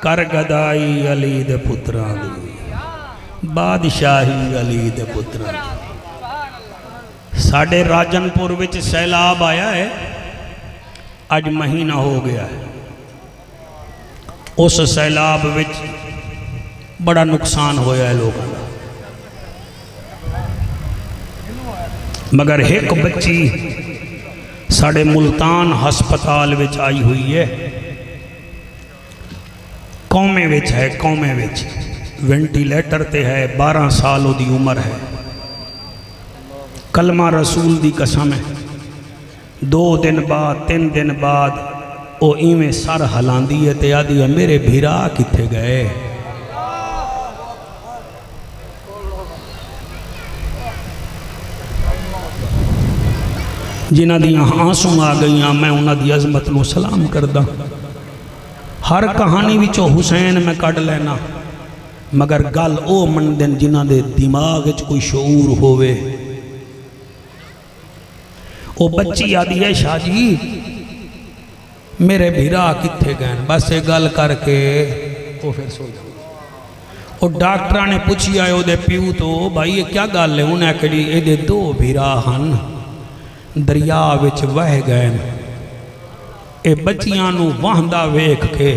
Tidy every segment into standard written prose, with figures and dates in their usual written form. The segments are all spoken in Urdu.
کر گدائی علی دے پتراں دی، بادشاہی علی دے پتراں دی۔ ساڑھے راجن پور وچ سیلاب آیا ہے، اج مہینہ ہو گیا ہے۔ اس سیلاب وچ بڑا نقصان ہویا ہے لوگوں کا، مگر ایک بچی ساڑھے ملتان ہسپتال وچ آئی ہوئی ہے، قومے وچ ہے، قومے وچ وینٹیلیٹر تے ہے، 12 سال دی عمر ہے۔ کلمہ رسول دی قسم ہے، 2 دن بعد 3 دن بعد او ایویں سر ہلاندی ہے تے آدھی ہے میرے بھیرا کتھے گئے۔ جنہ دیاں آنسوں آ گئیاں میں انہ دی عظمت نو سلام کردہ۔ ہر کہانی وچوں حسین میں کڑ لینا، مگر گل او مندن جنہ دے دماغ وچ کوئی شعور ہوئے۔ او بچی آدھی ہے شاہ جی میرے بھیرا کتھے گئے، بس ایک گل کر کے وہ پھر سو جاؤ۔ او ڈاکٹرہ نے پوچھی آئے او دے پیو تو بھائی یہ کیا گل ہے، انہیں کہی اے دے 2 بھیرا ہن دریا وچ وہ گئے، اے بچیاں نو وہندہ ویکھ کے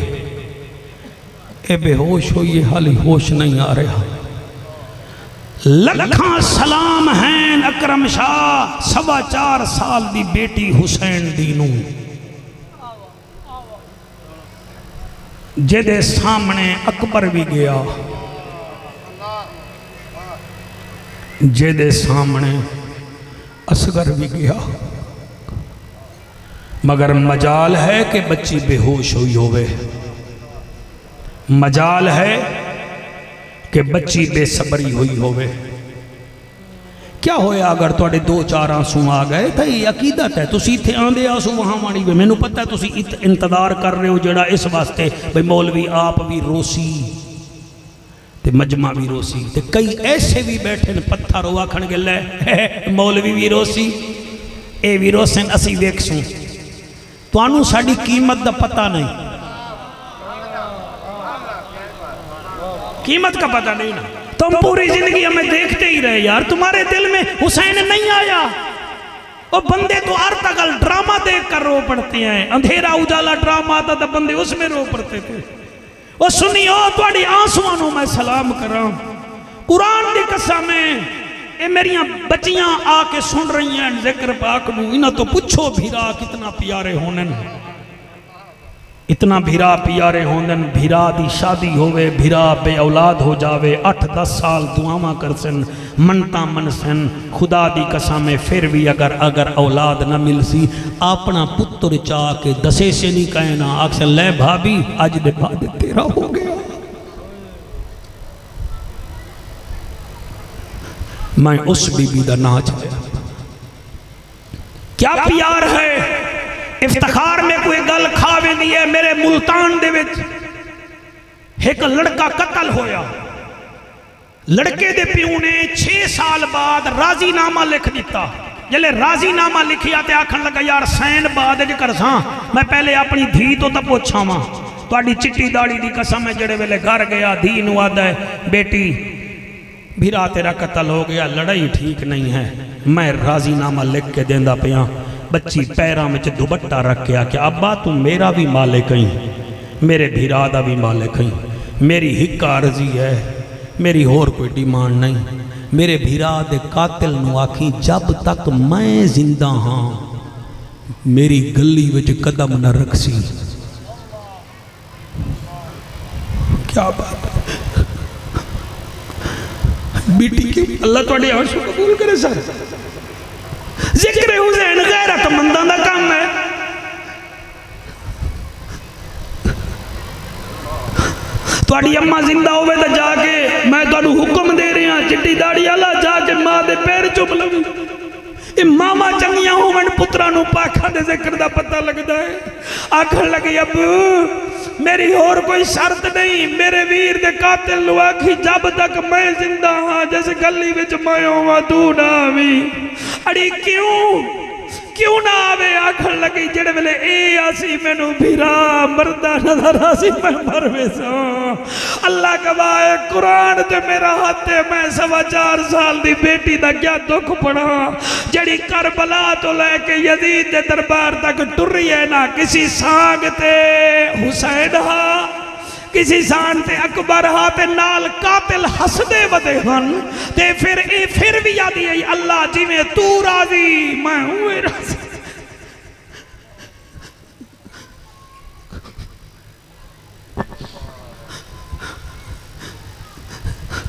اے بے ہوش ہوئی، حالی ہوش نہیں آ رہا۔ لکھاں سلام ہیں اکرم شاہ 4.25 سال دی بیٹی حسین دینوں، جدے سامنے اکبر بھی گیا، جدے سامنے اصغر بھی گیا، مگر مجال ہے کہ بچی بے ہوش ہوئی ہوئے، مجال ہے کہ بچی بے صبری ہوئی ہوئے۔ کیا ہویا اگر توڑے 2-4 آنسوں آ گئے تھا، یہ عقیدت ہے، تسی تھے آندے آنسوں وہاں مانی ہوئے، میں نے پتہ ہے تسی انتظار کر رہے ہو جڑا اس واسطے بھئی مولوی آپ بھی روسی تے مجمع بھی روسی تے کئی ایسے بھی بیٹھے پتھر ہوا کھن گے لے مولوی بھی روسی اے بھی روسن اسی ویکسوں، تو آنو ساڑی قیمت دا پتہ نہیں، قیمت کا پتہ نہیں نا، تم پوری زندگی ہمیں دیکھتے ہی رہے یار، تمہارے دل میں حسین نہیں آیا۔ وہ بندے تو ارتگل ڈرامہ دیکھ کر رو پڑتے ہیں، اندھیرا اجالا ڈرامہ آتا تھا بندے اس میں رو پڑتے تھے۔ وہ سنیو توڑی آنسوانوں میں سلام کرام، قرآن دی قسم ہے، اے میریاں بچیاں آ کے سن رہی ہیں ذکر پاک نو، انہاں تو پوچھو بھیرا کتنا پیارے ہونن، اتنا بھیرا پیارے ہوندن، بھیرا دی شادی ہوئے، بھیرا بے اولاد ہو جاوے، 8-10 سال دعاواں کرسن، منتا منسن، خدا دی قسمیں پھر بھی اگر اولاد نہ مل سی، اپنا پتر چاہ کے دسے سے نہیں کہنا، آکسن لے بھابی آج دے بعد تیرا ہو گیا۔ میں اس بی بی دا ناچ گیا، کیا پیار ہے، افتخار میں کوئی گل کھاوے دیئے۔ میرے ملتان دے وچ ایک لڑکا قتل ہویا، لڑکے دے پیوں نے 6 سال بعد راضی نامہ لکھ دیتا، جلے راضی نامہ لکھیا تے آکھن لگا یار سین بعد جکر ساں میں پہلے اپنی دھی تو پوچھا ماں، تو آڑی چٹی داڑی دی قسم ہے جڑے ویلے گھر گیا، دھی نو آدھا ہے بیٹی بھیرا تیرا قتل ہو گیا، لڑائی ٹھیک نہیں ہے، میں راضی نامہ لکھ کے دیندہ پیاں۔ بچی پیرہ میں دوبٹہ رکھ کے آکے ابا تم میرا بھی مالک ہیں، میرے بھیرا دا بھی مالک ہیں، میری ہک عرضی ہے، میری اور کوئی ڈیمانڈ نہیں، میرے بھیرا دے قاتل نو آکھی جب تک میں زندہ ہاں میری گلی وچ قدم نہ رکھسی۔ کیا بات ہے بیٹی کی اللہ توڑی آنسو قبول کرے سر۔ ذکر حسین غیرت مندان دا کام ہے، توڑی اممہ زندہ ہوئے دا جا کے میں توڑو حکم دے رہے ہیں چٹی داڑی اللہ جا کے ماں دے پیر چپ لگی، ماما چنگیاں ہوئن پترانو پاکھا دے ذکر دا پتہ لگ دائے، آکھر لگی اب میری اور کوئی شرط نہیں، میرے ویر دے قاتل نو آکھی جب تک میں زندہ ہاں جیسے گلی وچ میں ہوں تو نہ بھی۔ اڑی کیوں کیوں نہ آوے آکھن لگی جڑے ویلے اے آسی مینوں بھیرا مردہ نظر آسی میں مر ویساں اللہ گواہ ہے قرآن تے میرا ہاتھ ہے میں 4.25 سال دی بیٹی دا کیا دکھ پڑا جڑی کربلا تو لے کے یزید دے دربار تک ٹری ہے نا کسی سانگ تے حسین ہاں کسی سان تے اکبر ہاں تے نال قاتل حسدے ودے ہن تے پھر بھی یادی ہے اللہ جی میں تو راضی میں ہوئے راضی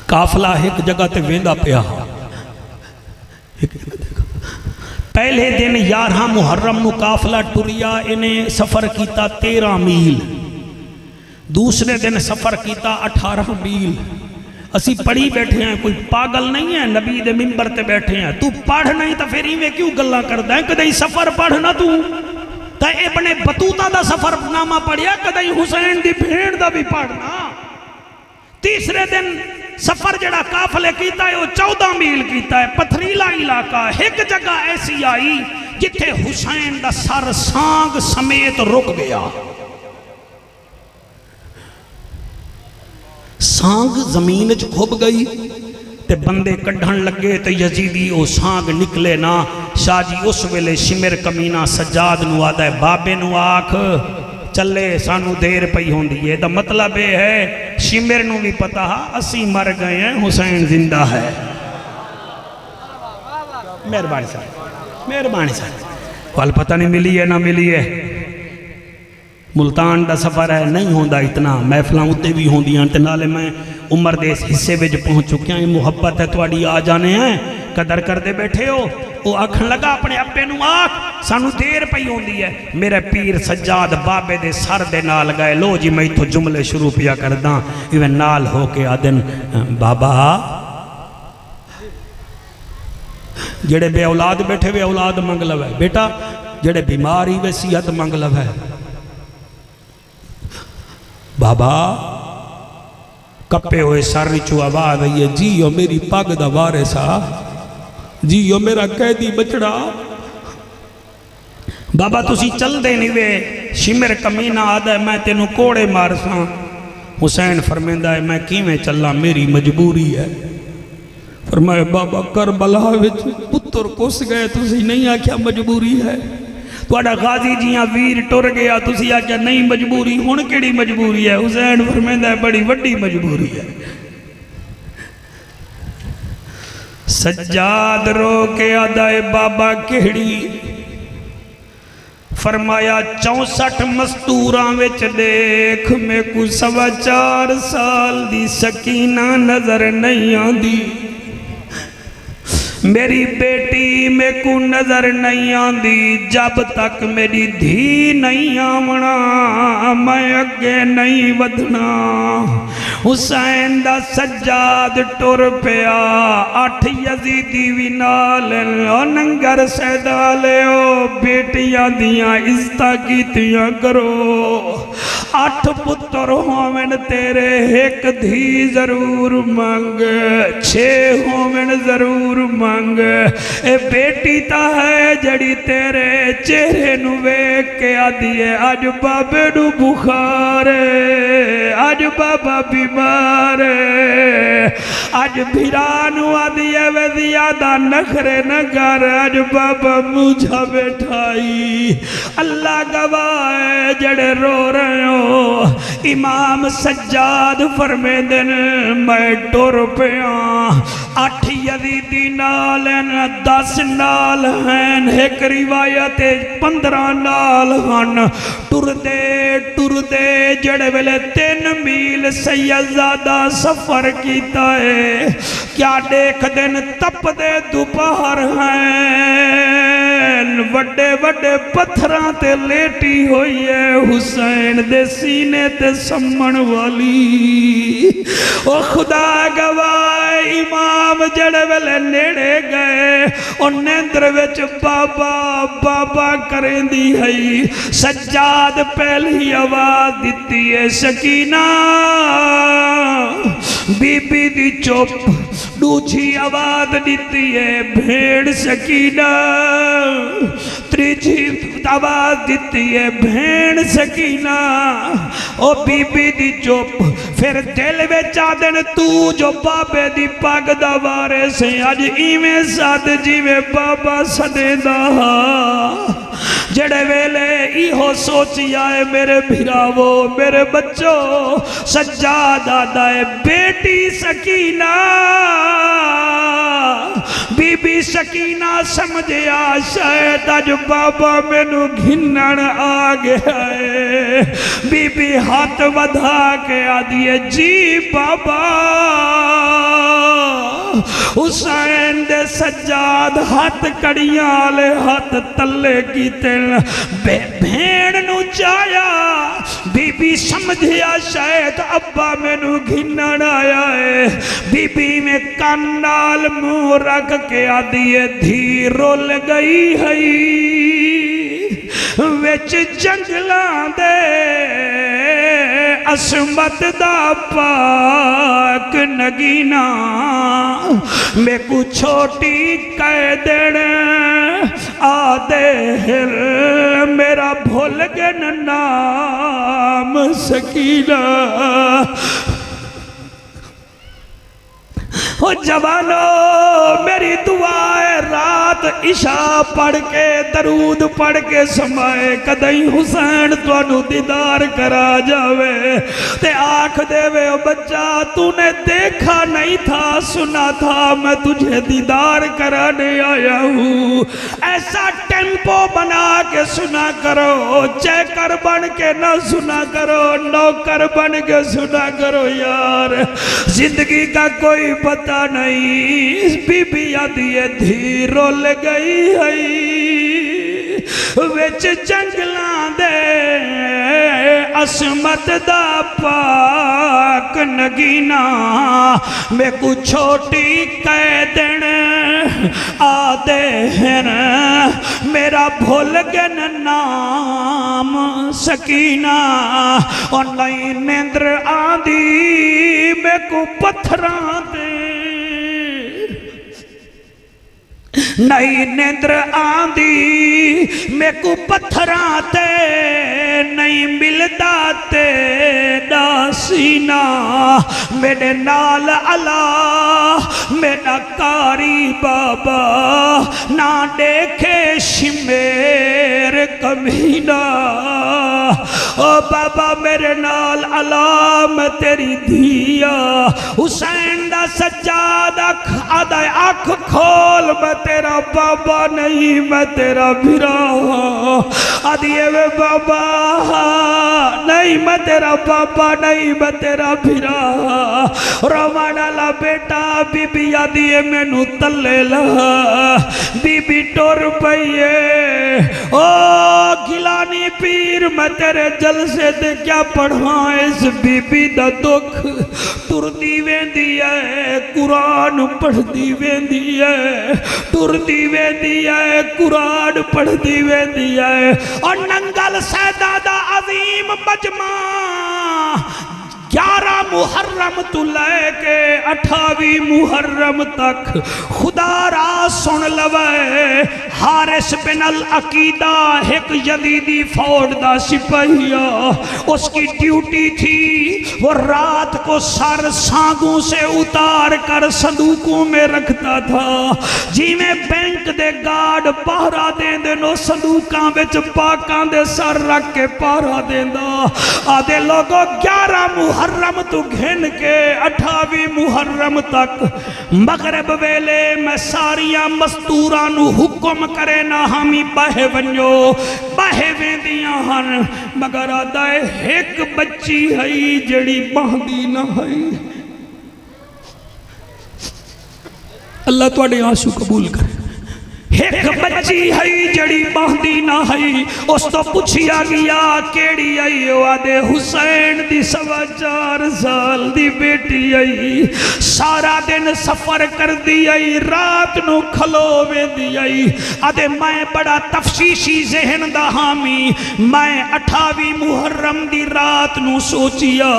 قافلہ ایک جگہ تے ویندا پیا پہلے دن 11 محرم نو قافلہ ٹریا انہیں سفر کیتا 13 میل دوسرے دن سفر کیتا 18 میل اسی پڑھی بیٹھے ہیں کوئی پاگل نہیں ہے نبی دے منبر تے بیٹھے ہیں تو پڑھ نہیں تا پھر میں کیوں گلہ کردا ہے کدی سفر پڑھنا تو تا ابن بطوطہ دا سفر نامہ پڑھیا کدی حسین دی بھیڑ دا بھی پڑھنا تیسرے دن سفر جڑا قافلے کیتا ہے وہ 14 میل کیتا ہے پتھریلا علاقہ ایک جگہ ایسی آئی جتھے حسین دا سر سانگ سمیت رک گیا سانگ زمین چ کھب گئی تے بندے کڈھن لگے تے یزیدی او سانگ نکلے نا شاہ جی اس ویلے شمر کمینہ سجاد نو آدھا ہے بابے نو آکھ چلے سانو دیر پئی ہوندی ہے دا مطلب ہے شمر نو بھی پتا اسی مر گئے ہیں حسین زندہ ہے مہربانی صاحب وال پتہ نہیں ملی ہے نہ ملی ہے ملتان دا سفر ہے نہیں ہوندا اتنا محفلاں اتے بھی ہوندیاں تے نالے میں عمر دے اس حصے وچ پہنچ چکیا ہیں محبت ہے تواڈی آ جانے ہیں قدر کر دے بیٹھے ہو وہ آکھن لگا اپنے ابے نو آکھ سانو دیر پئی ہوندی ہے میرے پیر سجاد بابے دے سر دے نال گئے لو جی میں ایتھوں جملے شروع پیا کرداں ایویں نال ہو کے آدن بابا جڑے بے اولاد بیٹھے وے اولاد منگ لو ہے بیٹا جڑے بیماری وے صحت منگ لو ہے بابا کپے ہوئے سر چو آواز آئی ہے جیو میری پاگ دا وارثا جیو میرا قیدی بچڑا بابا تسی چل دے نہیں وے شمر کمینہ آدھا ہے میں تینوں کوڑے مارساں حسین فرمیندہ ہے میں کیویں چلا میری مجبوری ہے فرمائے بابا کربلا وچ پتر کس گئے تسی نہیں آکھیا مجبوری ہے تواڈا غازی جیاں ویر ٹر گیا تسی آکھیا نہیں مجبوری ہن کیڑی مجبوری ہے حسین فرمیندہ ہے بڑی وڈی مجبوری ہے سجاد رو کے آدھائے بابا کیڑی فرمایا 64 مستوراں وچ دیکھ میں کو 4.25 سال دی سکینہ نظر نہیں آندی میری بیٹی میں کو نظر نہیں آندی جب تک میری دھی نہیں آمنا میں اگے نہیں ودنا حسین دا سجاد ٹر پیا 8 یزیدی وی نال ننگر سیدالے او بیٹیاں دیاں عزتاں کیتیاں کرو 8 پتر ہومن تیرے ایک دھی ضرور مانگ 6 ہومن ضرور مانگ اے بیٹی تا ہے جڑی تیرے چہرے نو ویکھ کے آدھی ہے آج بابے نو بخار ہے آج بابا بیمار ہے آج بھیرانو آدھی ہے وے زیادہ نخرے نگر آج بابا مجھا بیٹھائی اللہ گواہ ہے جڑے رو رہے ہو امام سجاد فرمے دن میں ٹر پیاں 8 یزیدی نال 10 نال ہیں ایک روایت 15 نال ہن ٹر دے جڑے ویلے 3 میل سیدزادہ سفر کیتا ہے کیا دیکھ دن تپ دے دوپہر ہیں وڈے وڈے پتھراں تے لیٹی ہوئی ہے حسین دے سینے تے سمن والی او خدا گواہ امام جڑے ویلے نیڑے گئے اور نیندر وچ بابا بابا کریں دی ہے سجاد پہلی آواز دیتی ہے سکینہ بی بی دی چپ دوجھی آواز دیتی ہے بھیڑ سکینہ تریجھی آواز دیتی ہے بھیڑ سکینہ او بی بی دی چپ پھر دل میں چادن تو جو بابے دی پاگ دوارے سے آج ایمیں ساتھ جی میں بابا سدے دا جڑے ویلے ایہو سوچی آئے میرے بھراوو میرے بچوں سجاد آدھا ہے بیٹی سکینہ بی بی سکینہ سمجھیا شاید آج بابا میں نو گھنن آگیا ہے بی بی ہاتھ ودھا کے آدھیے جی بابا حسین دے سجاد ہاتھ کڑیاں لے ہاتھ تلے کی تل بھیڑ نو چایا بی بی سمجھیا شاید ابا میں نو گھنن آیا ہے بی بی میں کانال منہ رکھ کے آدھیے دھی رول گئی ہے وچ جنگلاں دے عصمت دا پاک نگینا میں کو چھوٹی قیدن آدھے ہر میرا بھول گن نام سکینہ او جوانو میری دعائے رات عشاء پڑھ کے درود پڑھ کے سمائے کدئی حسین تو انو دیدار کرا جاوے تے آنکھ دے وے او بچہ تو نے دیکھا نہیں تھا سنا تھا میں تجھے دیدار کرانے آیا ہوں ایسا ٹیمپو بنا کے سنا کرو چیکر بن کے نہ سنا کرو نوکر بن کے سنا کرو یار زندگی کا کوئی پتہ نہیں بی بی آدھی دھی رول گئی ہے وچ جنگلاں دے عصمت دا پاک نگینا میں کو چھوٹی قیدن آدھے ہیں میرا بھول گن نام سکینہ اور نئی نیندر آدھی میں کو پتھران دے نئی نیندر آندی میں کو پتھران تے نہیں ملدا تیرا سینہ میرے نال اللہ میرا کاری بابا نہ دیکھے شمیر کمینہ او بابا میرے نال اللہ میں تیری دھیا حسین دا سجاد آدھا آنکھ کھول میں تیرا بابا نہیں میں تیرا بھرا آدھیے وے بابا نہیں میں تیرا بابا نہیں میں تیرا بھرا روانا لا بیٹا بی بی آدھیے میں نو تلے لہا بی بی ٹور پئیے او گلانی پیر میں تیرے جلسے دے کیا پڑھاں اس بی بی دا دکھ ٹر دی وین دیا ہے قرآن پڑھ دی وین دیا ہے ٹر دی وین دیا ہے قرآن پڑھ دی وین دیا ہے اور ننگل سیدادہ عظیم مجمع 11 محرم تو لے کے 28 محرم تک خدا را سن لوے حارث بن العقیدہ ایک یزیدی فوج دا سپاہیا اس کی ڈیوٹی تھی وہ رات کو سر سانگوں سے اتار کر صندوقوں میں رکھتا تھا جی میں بینک دے گارڈ پہرا دیں دے نو صندوقاں بچ پاکاں دے سر رکھ کے پہرا دیں دا آدھے لوگوں 11 محرم تو گھن کے 28 محرم تک مغرب ویلے میں ساریاں مستورانو حکم کرے نہ ہمیں باہے ونجو باہے ویندیاں ہن مگر آدھائے ایک بچی ہے جڑی باندی نہ ہے اللہ تو آنسو قبول کرے ایک بچی ہے جڑی باندھی نہ ہے اس تو پوچھیا گیا کیڑی آئی آدھے حسین دی 4.25 سال دی بیٹی آئی سارا دن سفر کر دی آئی رات نو کھلو وے دی آئی آدھے میں بڑا تفشیشی ذہن دا حامی میں 28 محرم دی رات نو سوچیا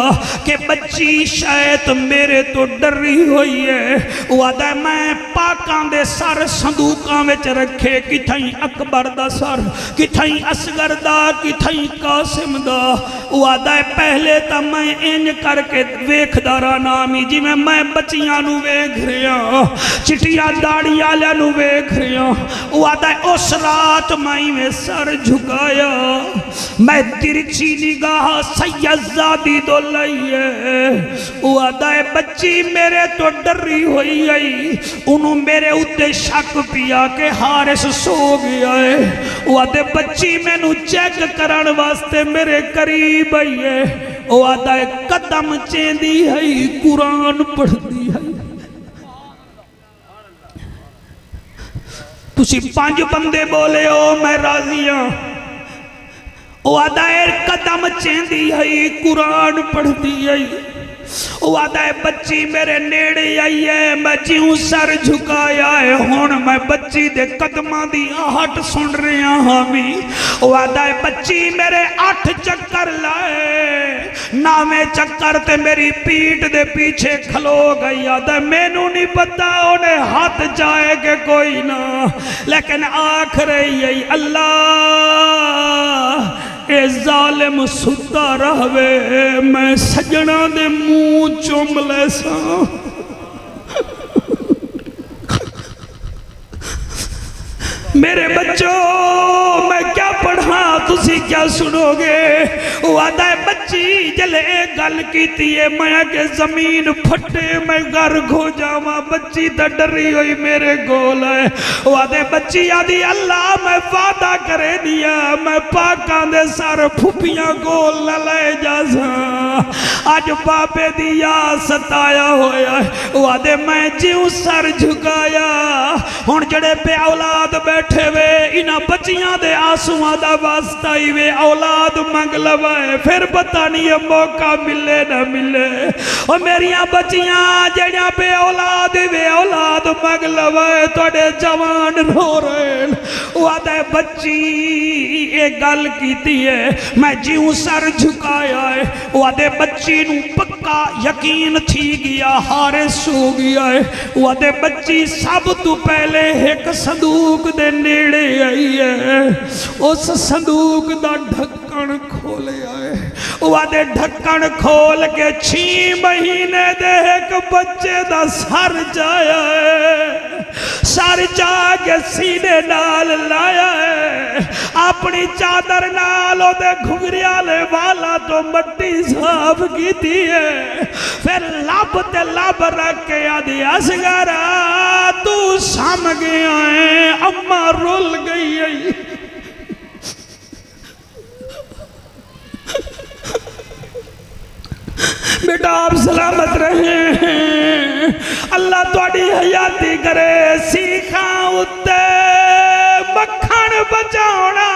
کہ بچی شاید میرے تو ڈر رہی ہوئی ہے وہ آدھے میں پاکاں دے سر صندوقاں وچ رکھے کتھائیں اکبر دا سر کتھائیں اصغر دا کتھائیں قاسم دا وہ آدھے پہلے تا میں انج کر کے ویکھ دارا نامی جی میں بچیاں نو ویکھ رہا چٹیاں داڑی آلیا نو ویکھ رہا وہ آدھے اس رات میں سر جھکایا میں ترچی نگاہ سیدزادی دو لئیے وہ آدھے بچی میرے تو ڈر رہی ہوئی آئی انہوں میرے اتے شک پیا کہ حارث سو گیا ہے وہ آدھے بچی میں نو چیک کرن واسطے میرے قریب آئی ہے وہ آدھے قدم چیندی ہے قرآن پڑھ دی ہے تسی 5 بندے بولے ہو میں راضی ہوں وہ آدھے قدم چیندی ہے قرآن پڑھ دی ہے وہ آدھے بچی میرے نیڑے آئی ہے میں جیوں سر جھکایا ہے ہون میں بچی دے قدمہ دی آہٹ سن رہا ہامی وہ آدھے بچی میرے 8 چکر لائے نامے چکر تے میری پیٹ دے پیچھے کھلو گئی آدھے میں نو نہیں پتا انہیں ہاتھ جائے کہ کوئی نہ لیکن آکھ رہی ہے اللہ اے ظالم ستا رہوے میں سجنہ دے منہ چوم لے سا میرے بچوں میں کیا پڑھا تسی کیا سنو گے وہ آدھا ہے بچی جلے گل کی تیئے میں کہ زمین پھٹے میں گھر کھو جاواں بچی تا ڈری ہوئی میرے گول ہے وہ آدھے بچی آدھی اللہ میں وعدہ کرے دیا میں پاکاں دے سار پھوپیاں گول نہ لے جاسا آج باپے دیا ستایا ہویا ہے وہ آدھے میں جیوں سر جھکایا ہون جڑے پہ اولاد بیٹھے وے انہاں بچیاں دے آسوہاں دا واسطہ ہی وے اولاد منگ لوائے پھر پتہ نہیں موقع ملے نہ ملے اور میریاں بچیاں جڑیاں پہ اولاد وے اولاد منگ لوائے توڑے جوان رو رہے وہ آدھے بچی ایک گل کیتی ہے میں جیوں سر جھکایا ہے وہ آدھے بچی نو پکا یقین تھی گیا حارث ہو گیا ہے وہ آدھے بچی سب تو پہلے ایک صندوق دے نیڑے آئی ہے اس صندوق دا ڈھکن کھولے آئے وہ آدھے ڈھکن کھول کے 6 مہینے دے ایک بچے دا سر جایا ہے سر جا کے سینے نال لایا ہے اپنی چادر نالوں دے گھگریالے والا تو مٹی صاف کی دی ہے پھر لب تے لب رکھ کے آدھی اصغرا تو سام گیا ہے اماں رول گئی ہے بیٹا آپ سلامت رہیں اللہ توڑی حیاتی کرے سیکھاں اتے مکھن بچاؤنا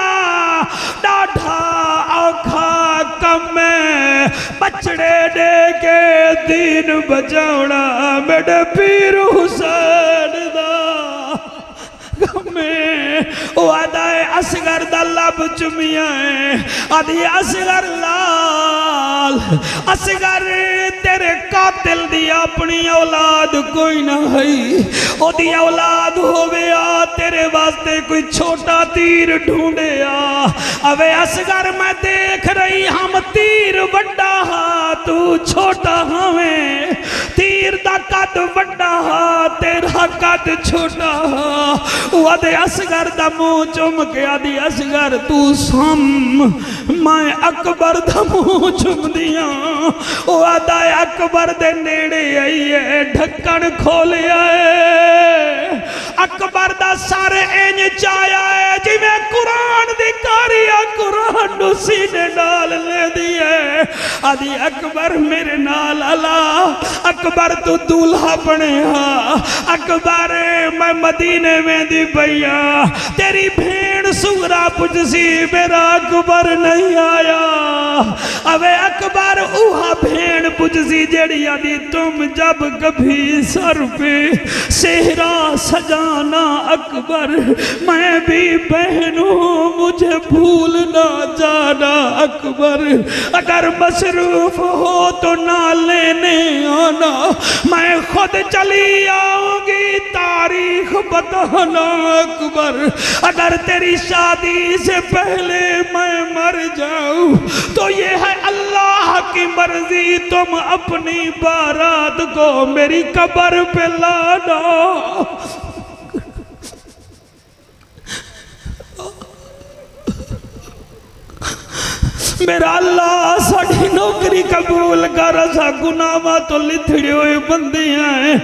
ڈاڈھا آکھا کم بچڑے دے کے دین بچاؤنا میڈے پیر حسین دا وہ آدھا ہے اصغر دا لب چمیاں ہے آدھی اصغر لال اصغر تیرے قاتل دی اپنی اولاد کوئی نہ ہے او دی اولاد ہوئے تیرے واسطے کوئی چھوٹا تیر ڈھونڈے اوے اصغر میں دیکھ رہی ہم تیر وڈا تو چھوٹا ہمیں تیر دا قد وڈا تیرا قد چھوٹا وہ آدھے اصغر دا منہ چوم کے آدھی اصغر تو سم میں اکبر دا منہ چوم دیا وہ آدھا اکبر دے نیڑے آئی ہے ڈھکن کھولے آئے اکبر دا سر انج چایا ہے جویں قرآن دی کاریا قرآن نو سینے نال لے دیئے آدھی اکبر میرے نال اللہ اکبر تو دولہا بنے ہاں اکبر میں مدینے میں دی بھیا تیری بھین سورا پچھ سی میرا اکبر نہیں آیا اوے اکبر اوہا بھین پچھ سی جڑی آدھی تم جب کبھی سر پہ سہرا سجانا اکبر میں بھی بہنوں مجھے بھول نہ جانا اکبر اگر مصروف ہو تو نہ لینے آنا میں خود چلی آؤں گی تاریخ بتانا اکبر اگر تیری شادی سے پہلے میں مر جاؤں تو یہ ہے اللہ کی مرضی تم اپنی بارات کو میری قبر پہ لانا میرا اللہ ساڑھی نوکری قبول کر اسا گناہاں تو لتھڑے ہوئے بندیاں ہیں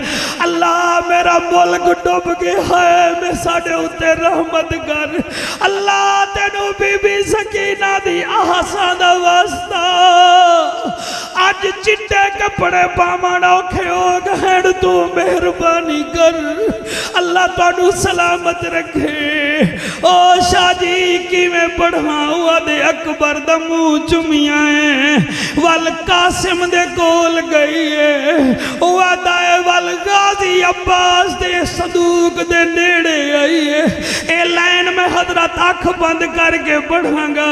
اللہ میرا ملک ڈوب گیا ہے میں ساڑھے ہوتے رحمت کر اللہ تینو بی بی سکینہ دی آسان دا واسطہ آج چٹے کپڑے پامانا اوکھے ہو گئے تو مہربانی کر اللہ تانو سلامت رکھے او شاہ جی کی میں پڑھا ہوا دے اکبر دمو چمیاں ہیں والقاسم دے کول گئی ہے وعدائے والغازی عباس دے صدوق دے نیڑے آئی ہے اے لائن میں حضرت آنکھ بند کر کے بڑھاں گا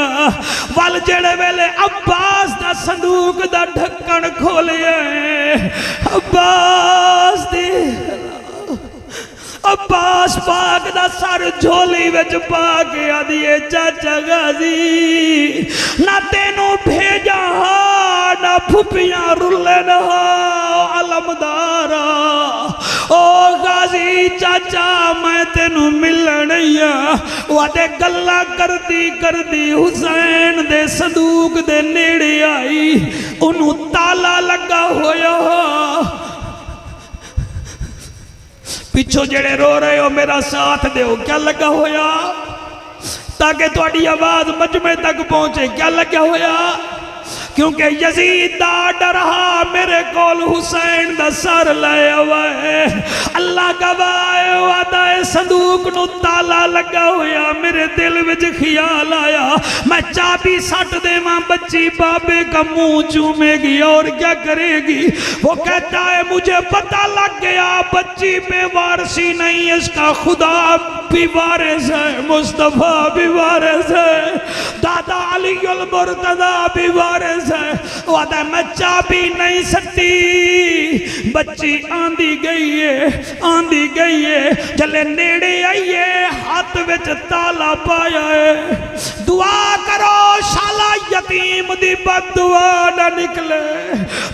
والجڑے ویلے عباس دا صدوق دا ڈھکن کھولے ہیں عباس دے عباس پاک دا سر جھولی وچ پاک آدھیے چاچا غازی نہ تینوں بھیجا نہ پھپیاں رلن علمدارا او غازی چاچا میں تینوں ملنیا وعدے گلہ کردی حسین دے صندوق دے نیڑے آئی انہوں تالا لگا ہویا پچھو جڑے رو رہے ہو میرا ساتھ دے ہو کیا لگا ہویا تاکہ تھوڑی آواز مجمع تک پہنچے کیا لگا ہویا کیونکہ یزید دا ڈرہا میرے کول حسین دا سر لائے ہوئے اللہ گواہ وعدہ صندوق نو تالا لگا ہویا میرے دل وچ خیال آیا میں چابی سٹ دے ماں بچی بابے کا منہ چومے گی اور کیا کرے گی وہ کہتا ہے مجھے پتہ لگ گیا بچی بے وارثی نہیں اس کا خدا بھی وارث ہے مصطفیٰ بھی وارث ہے دادا علی المرتضی بھی وارث ہے وعدہ میں چابی نہیں سکتی بچی آندھی گئی ہے جلے نیڑے آئیے ہاتھ وچ تالا پایا ہے دعا کرو شالا یتیم دی بد دعا نہ نکلے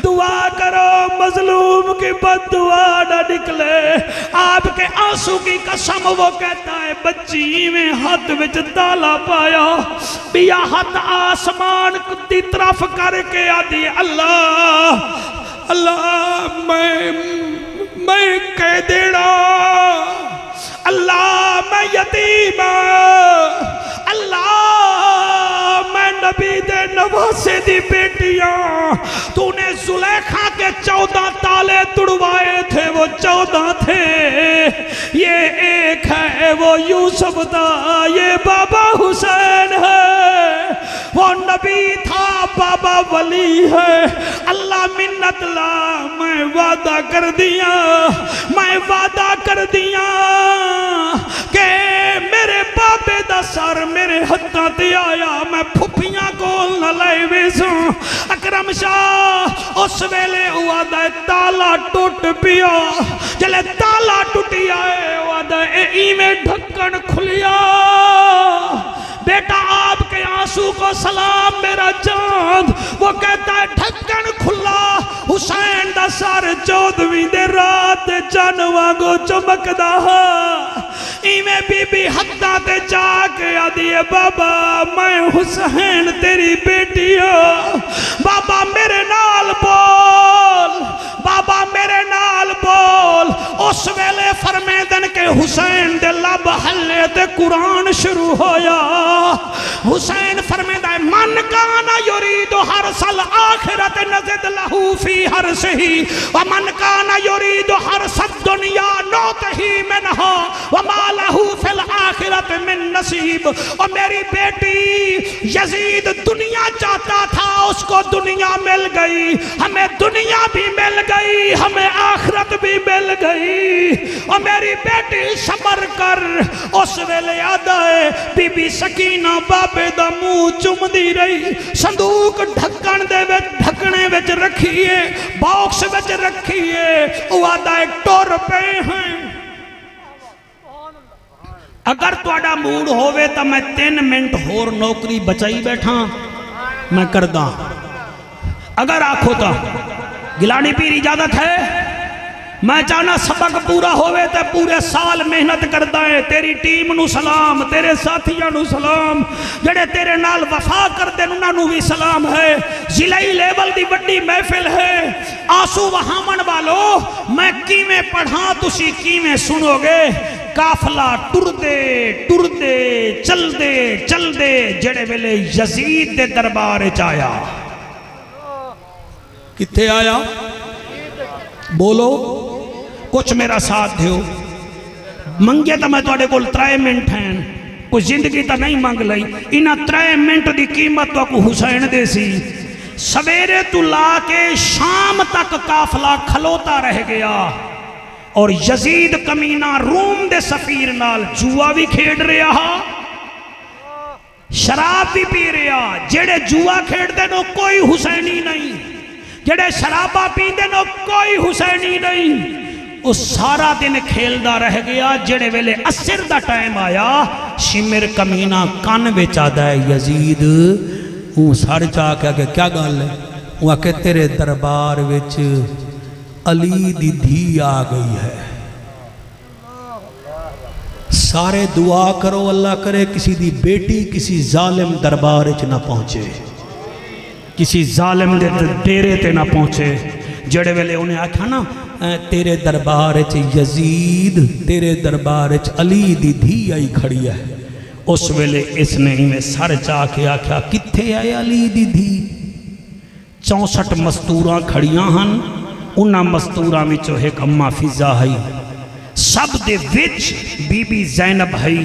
دعا کرو مظلوم کی بد دعا نہ نکلے آپ کے آنسو کی قسم وہ کہتا ہے بچی میں ہاتھ وچ تالا پایا بیا ہاتھ آسمان دی طرف کر کے آدھی اللہ میں کہہ دینا اللہ میں یتیم اللہ میں نبی دے نواسے دی بیٹیاں تو نے زلیخا کے 14 تالے تڑوائے تھے وہ 14 تھے یہ ایک ہے وہ یوسف تھا یہ بابا حسین ہے وہ نبی تھا بابا ولی ہے اللہ منت لا میں وعدہ کر دیا کہ میرے بابے دا سر میرے ہتھاں تے آیا میں پھپھیاں کول نہ لائے ویسوں اکرم شاہ اس ویلے وعدہ تالا ٹوٹ پیا جلے تالا ٹوٹی آئے وعدہ ایویں ڈھکن کھلیا بیٹا آپ کے آنسو کو سلام میرا چاند وہ کہتا ہے ڈھکن کھلا حسین دا سر 14ویں دے رات جانواں گو چمکدا ایویں بی بی حداں تے جا کے آدھی ہے بابا میں حسین تیری بیٹی ہوں بابا میرے نال بول بابا میرے نال بول اس ویلے فرمیدن کے حسین قرآن شروع ہویا. حسین فرمیدا ہے من کانا یرید حرث الآخرت نزد لہو فی حرثہ ومن کانا یرید حرث الدنیا نوتہی منہا وما لہو فی الآخرت من نصیب. اور میری بیٹی یزید دنیا چاہتا تھا، اس کو دنیا مل گئی، ہمیں دنیا بھی مل گئی، ہمیں آخرت بھی مل گئی. اور میری بیٹی صبر کر. اس ویلے آدھا ہے بی بی سکینہ بابے دا منہ چم دی رہی، صندوق ڈھکنے وچ رکھیے، باکس وچ رکھیے. وہ آدھا ہے ٹور پہ ہیں. اگر تواڈا موڈ ہوئے تو میں 3 منٹ ہور نوکری بچائی بیٹھا میں کرداں. اگر آکھو تو گیلانی پیر اجازت ہے. میں چاہنا سبق پورا ہوئے تو پورے سال محنت کردا ہے. تیری ٹیم نو سلام، تیرے ساتھیاں نو سلام، جڑے تیرے نال وفا کردے انہاں نو بھی سلام ہے. ضلعی لیول دی وڈی محفل ہے. آنسو وہامن والو میں کیویں پڑھاں تسی کیویں سنو گے. قافلہ ٹردے چلدے جڑے ویلے یزید دے دربار وچ آیا. کتھے آیا؟ بولو کچھ میرا ساتھ دیو. منگے تو میں تواڈے کول 3 منٹ ہیں، کوئی زندگی تو نہیں مانگ لئی. انہاں 3 منٹ دی قیمت تو کو حسین دے سی. سویرے تو لا کے شام تک قافلہ کھلوتا رہ گیا. اور یزید کمینہ روم دے سفیر نال جوا بھی کھیڑ رہا، شراب بھی پی رہا. جڑے جوا کھیڑ دے نو کوئی حسینی نہیں، جڑے شرابہ پیندے نو کوئی حسینی نہیں. اس سارا دن کھیلدا رہ گیا. جڑے ویلے عصر دا ٹائم آیا شمر کمینہ کان وچ آدا ہے یزید وہ سڑ چاہ کے کیا گل ہے؟ وہ کہ تیرے دربار وچ علی دی دھی آ گئی ہے. سارے دعا کرو اللہ کرے کسی دی بیٹی کسی ظالم دربار وچ نہ پہنچے، کسی ظالم دے ڈیرے تے نہ پہنچے. جڑے ویلے انہیں آکھا نا تیرے دربار وچ یزید، تیرے دربار وچ علی دی دھی آئی کھڑی ہے. اس ویلے اس نے ہی میں سر چاہ کے آکھا کتھے آئے علی دی دھی؟ 64 مستوراں کھڑیاں ہن. انہاں مستوراں وچوں ایک اماں فضا ہے، سب دے وچ بی بی زینب ہے.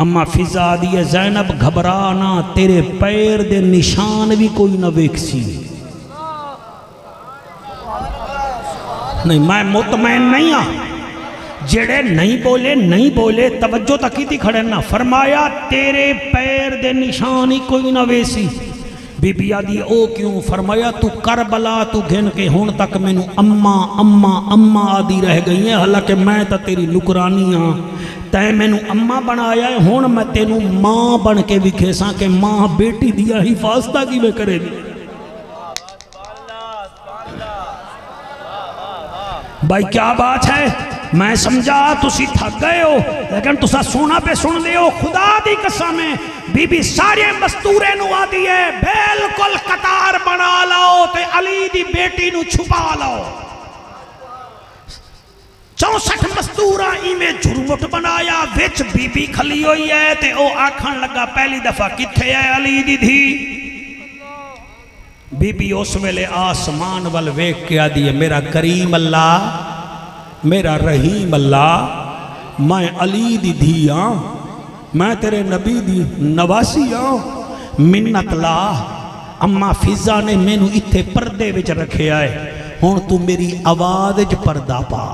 اماں فضا دیئے زینب گھبرانا، تیرے پیر دے نشان بھی کوئی نہ ویکسی. نہیں میں مطمئن نہیں ہاں. جڑے نہیں بولے توجہ تکی تھی کھڑے نہ. فرمایا تیرے پیر دے نشان ہی کوئی نہ ویسی. بی بی آدھی او کیوں؟ فرمایا تو کربلا تو گھن کے ہون تک میں نو اماں آدھی رہ گئی ہیں، حالانکہ میں تا تیری نکرانی ہاں. تے میں نو اماں بنایا ہے، ہون میں تینو ماں بن کے بھی کھیساں کہ ماں بیٹی دیا حفاظتہ کی میں کرے دی. بھائی کیا بات ہے؟ میں سمجھا تسی تھک گئے ہو لیکن تسا سونا پہ سن لے ہو. خدا دی قسم ہے بی بی سارے مستورے نو آدھی ہے بالکل قطار بنا لاؤ تے علی دی بیٹی نو چھپا لاؤ. 64 مستورہ میں جھرمٹ بنایا وچ بی بی کھلی ہوئی ہے تے او آکھن لگا پہلی دفعہ کتھے ہے علی دی دھی. بی بی اس ویلے آسمان وال ویکھ کے آدھی ہے میرا کریم اللہ، میرا رحیم اللہ، میں علی دی دھی ہاں، میں تیرے نبی دی نواسی ہاں، منت لا. اماں فضا نے مینو اتھے پردے وچ رکھے آئے، ہن تو میری آواز وچ پردہ پا.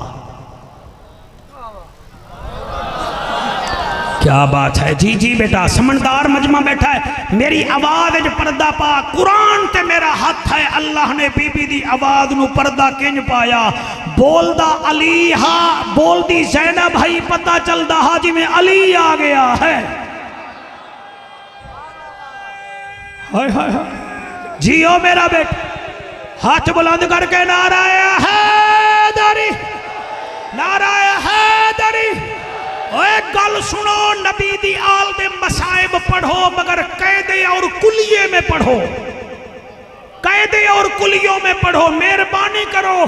کیا بات ہے؟ جی جی بیٹا سمندار مجمع بیٹھا ہے، میری آواز وچ پردہ پا. قرآن تے میرا ہاتھ ہے. اللہ نے بی بی دی آواز نو پردہ کنج پایا؟ بول دا علی ہاں، بول دی زینب بھائی پتہ چل دا ہاں جی میں علی آ گیا ہے. ہائے ہائے ہائے جیو میرا بیٹا، ہاتھ بلند کر کے نعرہ حیدری، نعرہ حیدری. ایک گل سنو، نبی دی آل دے مسائب پڑھو مگر قیدے اور کلیے میں پڑھو، قیدے اور کلیوں میں پڑھو. مہربانی کرو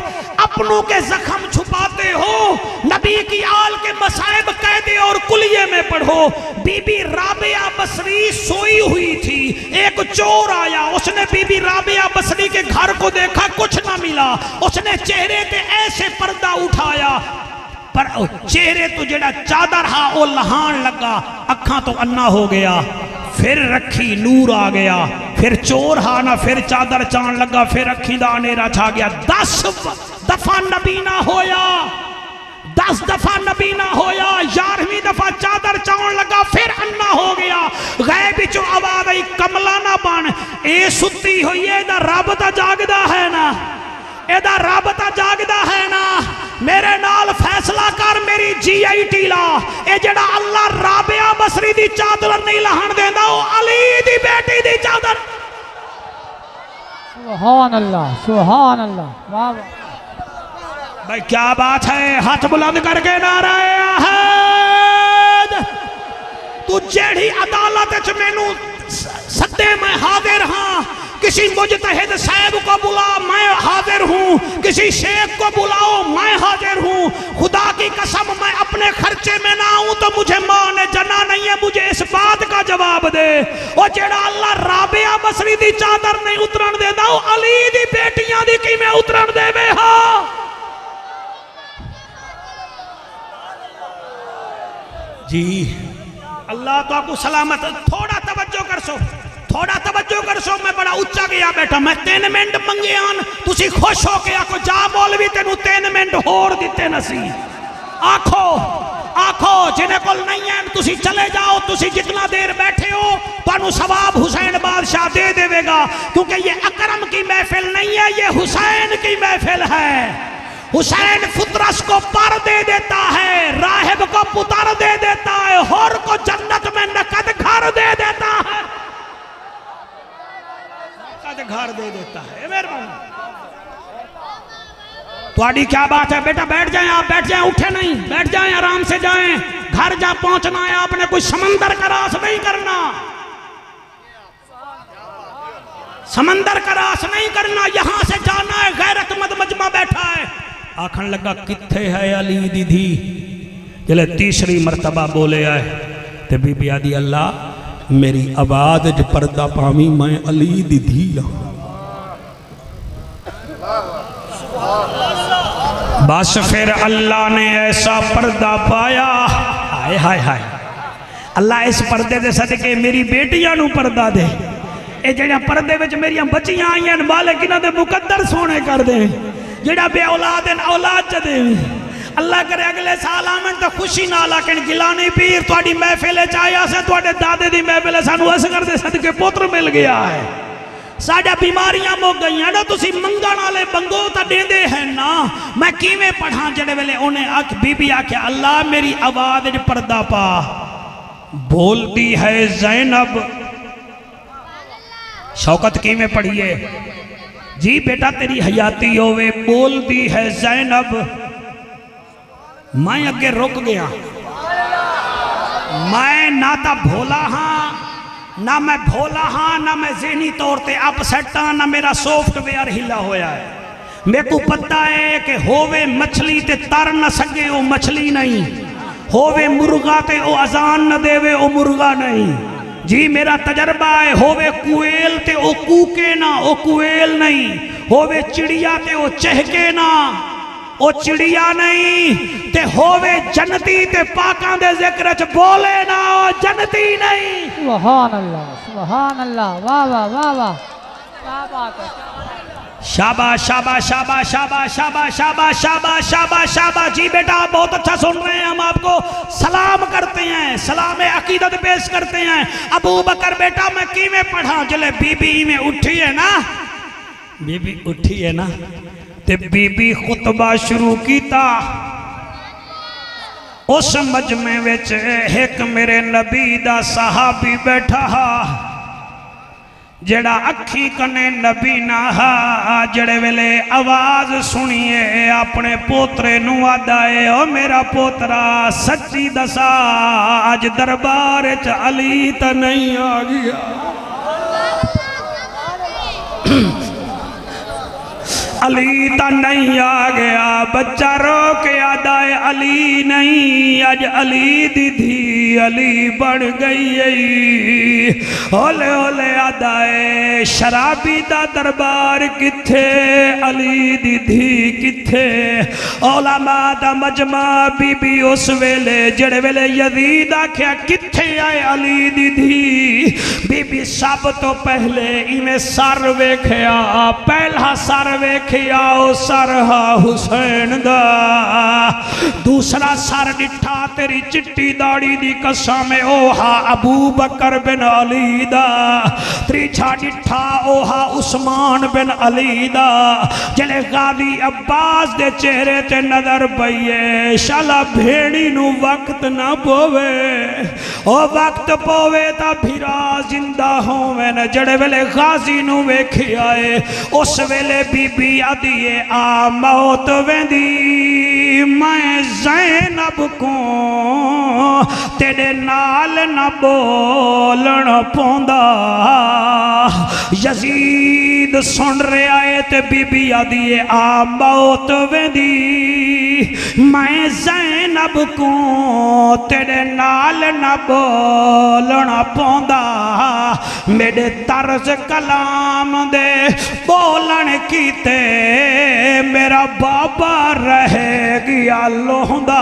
اپنوں کے زخم چھپاتے ہو، نبی کی آل کے مصائب قیدے اور کلیے میں پڑھو۔ بی بی رابعہ بصری سوئی ہوئی تھی، ایک چور آیا، اس نے بی بی رابعہ بصری کے گھر کو دیکھا، کچھ نہ ملا، اس نے چہرے تے ایسے پردہ اٹھایا، پر چہرے تو جڑا چادر ہا وہ لہان لگا، اکھاں تو انا ہو گیا، پھر رکھی نور آ گیا، پھر چور ہا نہ، پھر چادر چان لگا، پھر اکھی دا انیرا چھا گیا۔ 10 دفعہ نبی نہ ہویا، 10 دفعہ نبی نہ ہویا، 11ویں دفعہ چادر چان لگا، پھر انا ہو گیا۔ غیب چو آواز آئی کملا نہ بن، اے ستی ہوئی ہے، دا رابطہ جاگدہ ہے نا، اے دا رابطہ جاگدہ ہے نا، میرے نال فیصلہ کر میری جی آئی ٹی لا، اے جڑا اللہ رابعہ بصری دی چادر نہیں لہن دیندا، او علی دی بیٹی دی چادر۔ سبحان اللہ، سبحان اللہ، واہ واہ۔ بھائی کیا بات ہے، ہاتھ بلند کر کے نعرہ احد۔ تو جیڑی عدالت چ مینوں سدے میں حاضر ہاں، کسی مجتہد صاحب کو بلا میں حاضر ہوں، کسی شیخ کو بلاؤ میں حاضر ہوں، خدا کی قسم میں اپنے خرچے میں نہ ہوں تو مجھے ماں نے جنا نہیں ہے، مجھے اس بات کا جواب دے۔ وہ جڑا اللہ رابعہ بصری دی چادر نہیں اترن دے دا، وہ علی دی بیٹیاں دی کی میں اترن دے بے ہاں۔ جی اللہ تو آپ کو سلامت، تھوڑا توجہ کر سو، تھوڑا توجہ کر سو، میں بڑا اچھا گیا بیٹا، میں 3 منٹ منگے آن، تسی خوش ہو کے آکھو جا مولوی تینوں 3 منٹ ہور دیتے نسی، آکھو آکھو جنہیں کل نہیں ہیں تسی چلے جاؤ، تسی جتنا دیر بیٹھے ہو تو ثواب حسین بادشاہ دے دے گا، کیونکہ یہ اکرم کی محفل نہیں ہے، یہ حسین کی محفل ہے۔ حسین فطرس کو پر دے دیتا ہے، راہب کو پتر دے دیتا ہے، ہور کو جنت میں نقد گھر دے دیتا ہے، نقد گھر دے دیتا ہے۔ مہربانی تواڈی کیا بات ہے بیٹا، بیٹھ جائیں آپ، بیٹھ جائیں، اٹھے نہیں، بیٹھ جائیں، آرام سے جائیں، گھر جا پہنچنا ہے آپ نے، کوئی سمندر کراس نہیں کرنا، سمندر کراس نہیں کرنا، یہاں سے جانا ہے، غیرت مند مجمع بیٹھا ہے۔ آکھن لگا کتھے ہے علی دی دھی، جلے تیسری مرتبہ بولے آئے تے بی بی آدھی اللہ میری آواز جو پردہ پامی میں علی دی دھی ہوں۔ بس پھر اللہ نے ایسا پردہ پایا، ہائے ہائے ہائے، اللہ اس پردے دے صدقے میری بیٹیاں نو پردہ دے، اے جڑا پردے وچ میریاں بچیاں آئیاں مالک انہاں دے مقدر سونے کر دیں، جڑا بے اولاد ان اولاد چ دے، اللہ کرے اگلے سال آمن تو خوشی نہ لیکن گلانی پیر تواڈی محفل وچ آیا سے، تواڈے دادے دی محفل سانو اصغر دے صدقے پوتر مل گیا ہے، ساڈا بیماریاں مک گئیاں نا، تسی منگن والے بنگو تا دیندے ہیں نا، میں کیویں پڑھاں جڑے ویلے انہیں آکھ بی بی آکھیا اللہ میری آواز وچ پردہ پا، بولتی ہے زینب، شوکت کیویں پڑھیے جی بیٹا تیری حیاتی ہوئے، بولتی ہے زینب، میں اگے رک گیا، میں نہ تا بھولا ہاں، نہ میں بھولا ہاں، نہ میں ذہنی طور تے اپ سیٹ ہاں، نہ میرا سافٹ ویئر ہلا ہویا ہے، میرے کو پتہ ہے کہ ہووے مچھلی تے تر نہ سکے او مچھلی نہیں، ہووے مرغا تے او اذان نہ دے وے او مرغا نہیں، جی میرا تجربہ ہے، ہووے کوئل تے او کوکے نہ او کوئل نہیں، ہووے چڑیا تے او چہکے نہ او چڑیا نہیں، تے ہووے جنتی تے پاکاں دے ذکر چ بولے نہ او جنتی نہیں۔ سبحان اللہ، سبحان اللہ، واہ واہ واہ واہ، کیا بات ہے، شاباش شاباش شاباش شاباش شاباش شاباش شاباش شاباش شاباش، جی بیٹا آپ بہت اچھا سن رہے ہیں، ہم آپ کو سلام کرتے ہیں، سلام عقیدت پیش کرتے ہیں۔ ابو بکر بیٹا میں کیویں پڑھا، جلے بی بی میں اٹھی ہے نا، بی بی اٹھی ہے نا تے بی بی خطبہ شروع کیتا، اس مجمع وچ ایک میرے نبی دا صحابی بیٹھا جڑا اکھی کنے نبی نہ ہا، جڑے ویلے آواز سنیے اپنے پوترے نو آدائے او میرا پوترا سچی دسا آج دربار چ علی تا نہیں آ گیا، علی تا نہیں آ گیا، بچہ رو کے آدھا ہے علی نہیں اج علی دی دھی علی بن گئی ہے ہولے ہولے آدھا ہے شرابی دا دربار کتھے علی دی دھی کتھے علماء دا مجمع بی بی اس ویلے جڑے ویلے یزید آکھیا کتھے آئے علی دی دھی بی بی سب تو پہلے ایمیں سر ویکھیا پہلا سر ویکھیا او سر ہا حسین دا دوسرا سر ڈٹھا تیری چٹی داڑی دی قسم او ہا ابو بکر بن علی دا تریچھا ڈٹھا او ہا عثمان بن علی دا جلے غازی عباس دے چہرے تے نظر پئیے شالا بھیڑی نو وقت نہ پوے او وقت پوے تا پھرا زندہ ہوویں جڑے ویلے غازی نو ویکھی آئے اس ویلے بی بی آدھیے آ موت ویندی میں زینب کو تیرے نال نہ بولن پوندا یزید سن رہے آئے تے بی بی آدھیے آ موت ویندی میں زینب کو تیرے نال نہ بولن پوندا میرے طرز کلام دے بولن کیتے میرا بابا رہ گیا لوندا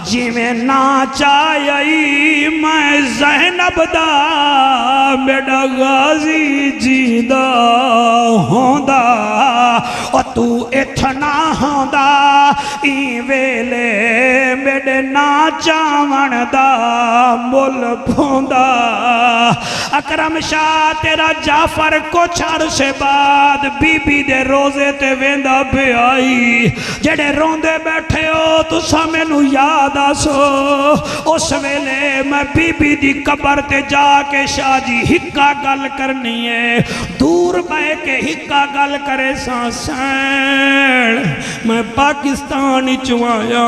جی میں نہ چاہیے میں زینب دا میرا غازی جیدہ ہوندا اور تو اتنا ہوندا ای ویلے میرے نا چاون دا مل پھوندا اکرم شاہ تیرا جعفر کچھ عرصے بعد بی بی دے روزے تے ویندا پہ آئی جڑے روندے بیٹھے ہو تو سامنو یاد آسو اس ویلے میں بی بی دی قبر تے جا کے شاہ جی ہکا گل کرنی ہے دور بے کے ہکا گل کرے سانسین میں پاکستانی چوایا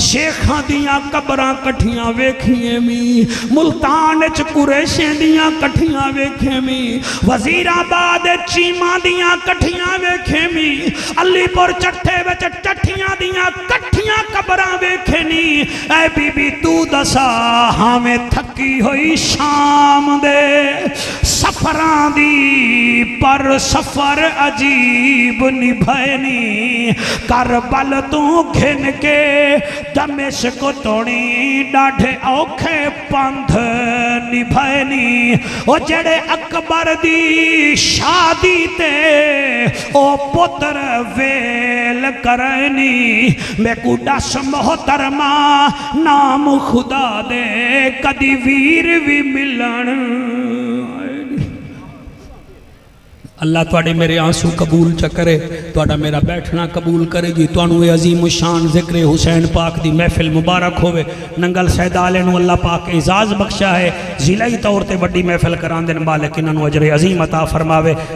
شیخاں دیاں قبراں کٹھیاں ویکھیے می ملتان چ قریشیں دیاں کٹھیاں ویکھے می وزیر آباد چیماں دیاں کٹھیاں ویکھے می علی پور چٹھے وچ چٹھیاں دیاں کٹھیاں قبراں ویکھے نی اے بی بی تو دسا ہمیں تھکی ہوئی شام دے سفراں دی پر سفر عجیب نبھائنی کربل تو گھن کے دمشق توڑی ڈاڑھے اوکھے پندھ نبھائنی او جڑے اکبر دی شادی تے او پتر ویل کرنی میں کو ڈس محترمہ نام خدا دے کدی ویر بھی ملن اللہ توڑے میرے آنسو قبول چکرے توڑا میرا بیٹھنا قبول کرے جی توانو عظیم شان ذکر حسین پاک دی محفل مبارک ہوئے ننگل سیدالے نو اللہ پاک اعزاز بخشا ہے ضلعی طور تے بڑی محفل کران دن بالک انہوں اجر عظیم عطا فرماوے